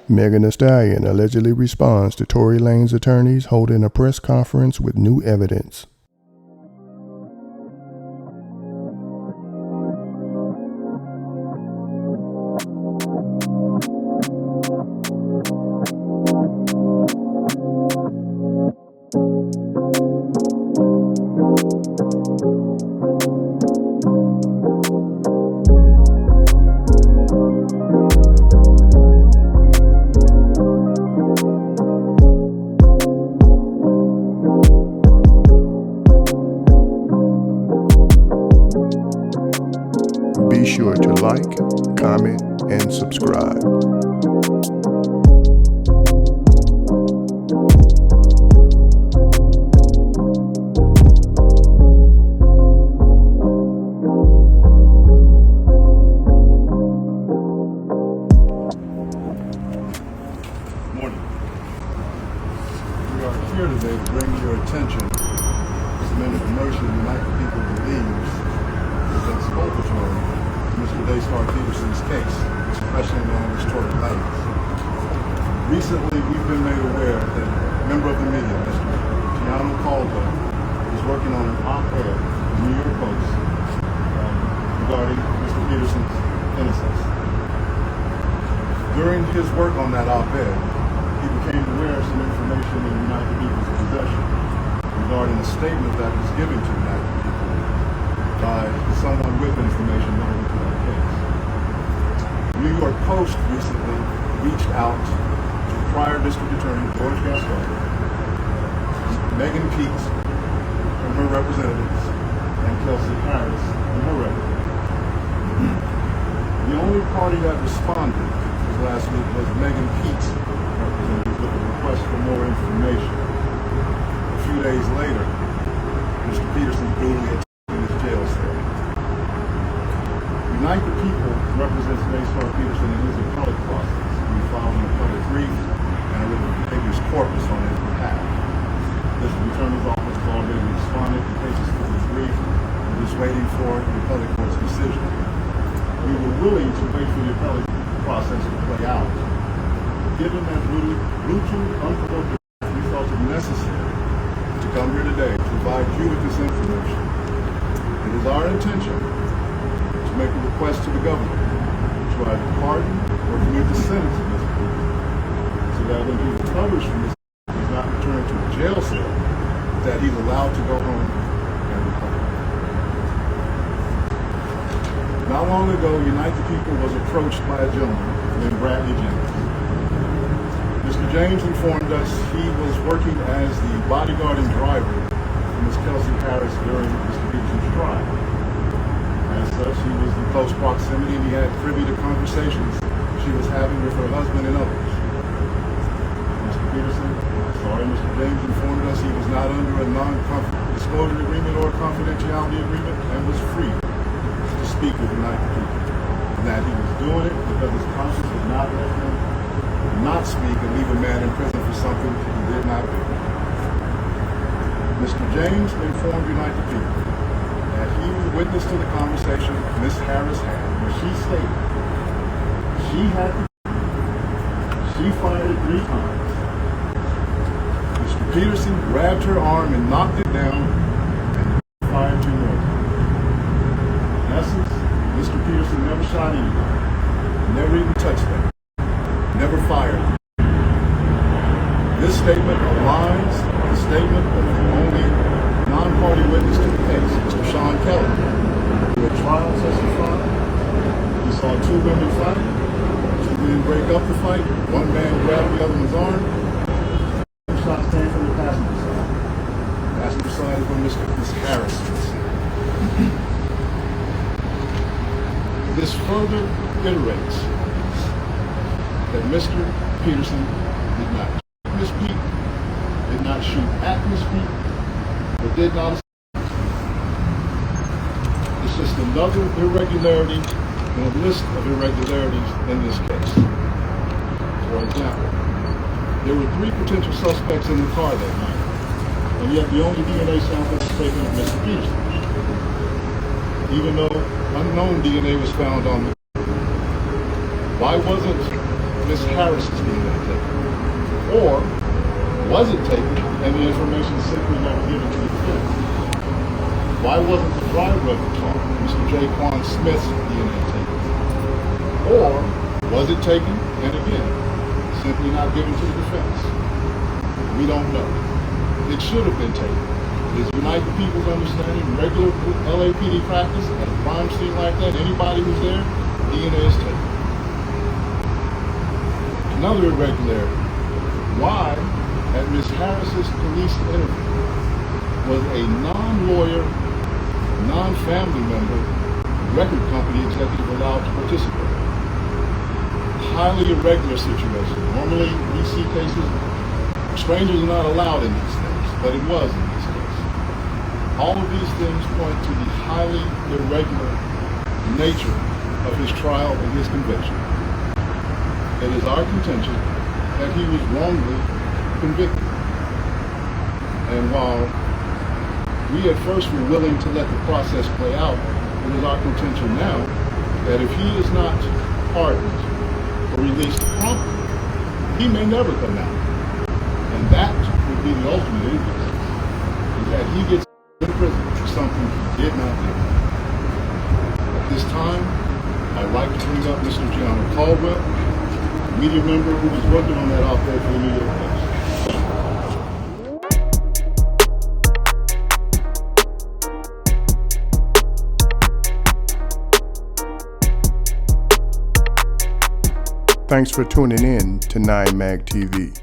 Megan Thee Stallion allegedly responds to Tory Lanez attorneys holding a press conference with new evidence. Be sure to like, comment, and subscribe. Morning. We are here today to bring to your attention this man of mercy Unite the People believes is exculpatory to Mr. Daystar Peterson's case, especially known as Tory Lanez. Recently, we've been made aware that a member of the media, Mr. Gianno Calda, is working on an op-ed in the New York Post regarding Mr. Peterson's innocence. During his work on that op-ed, he became aware of some information in Unite the People's possession regarding a statement that was given to Unite the People by someone with information relevant to that case. The New York Post recently reached out to prior District Attorney George Gaston, Megan Peets and her representatives, and Kelsey Harris and her representatives. The only party that responded last week was Megan Peets, representative, with a request for more information. A few days later, Mr. Peterson duly attended his jail cell. Unite the People represents Daystar Peterson in his appellate process. We filed an appellate brief and a written habeas corpus on his behalf. This Attorney's Office has already responded to cases for this brief and is waiting for the appellate court's decision. We were willing to wait for the appellate process to play out. Given that Bluetooth unprovoked, we felt it necessary to come here today to provide you with this information. It is our intention to make a request to the governor to either pardon or commit the sentence of Mr. Peterson, so that when he recovers from this, he's not returned to a jail cell, but that he's allowed to go home and recover. Not long ago, Unite the People was approached by a gentleman named Bradley James. Mr. James informed us he was working as the bodyguard and driver for Ms. Kelsey Harris during Mr. Peterson's trial. As such, he was in close proximity and he had privy to conversations she was having with her husband and others. Mr. James informed us he was not under a non-disclosure agreement or a confidentiality agreement and was free to speak with Unite the People. And that he was doing it because his conscience would not let him not speak and leave a man in prison for something he did not do. Mr. James informed Unite the People that he was witness to the conversation Ms. Harris had, where she stated she fired it 3 times. Mr. Peterson grabbed her arm and knocked it down and fired 2 more. In essence, Mr. Peterson never shot anybody, never even touched them, never fired. This statement aligns with the statement of the only non-party witness to the case, Mr. Sean Kelly, who at trial testified he saw 2 women fight, 2 men break up the fight, 1 man grabbed the other one's arm. Shots came from the passenger side. The passenger side is where Ms. Harris was. This further iterates that Mr. Peterson did not shoot Ms. Peet, did not shoot at Ms. Peet, or did not assist. It's just another irregularity in a list of irregularities in this case. For example, there were 3 potential suspects in the car that night, and yet the only DNA sample was taken of Mr. Peterson, even though unknown DNA was found on the car. Why wasn't Ms. Harris's DNA taken? Or was it taken and the information simply never given to the defense? Why wasn't the driver of the car, Mr. Jaquan Smith's DNA taken? Or was it taken and again, simply not given to the defense? We don't know. It should have been taken. Is Unite the People's understanding regular LAPD practice at a crime scene like that? Anybody who's there, DNA is taken. Another irregularity. Why, at Ms. Harris's police interview, was a non-lawyer, non-family member, record company executive allowed to participate? Highly irregular situation. Normally, we see cases, strangers are not allowed in these things, but it was in this case. All of these things point to the highly irregular nature of his trial and his conviction. It is our contention that he was wrongly convicted. And while we at first were willing to let the process play out, it is our contention now that if he is not pardoned or released promptly, he may never come out. And that would be the ultimate injustice, is that he gets in prison for something he did not do. At this time, I'd like to bring up Mr. Gianna Caldwell, media member who was working on that op-ed for the New York Post. Thanks for tuning in to 9 Mag TV.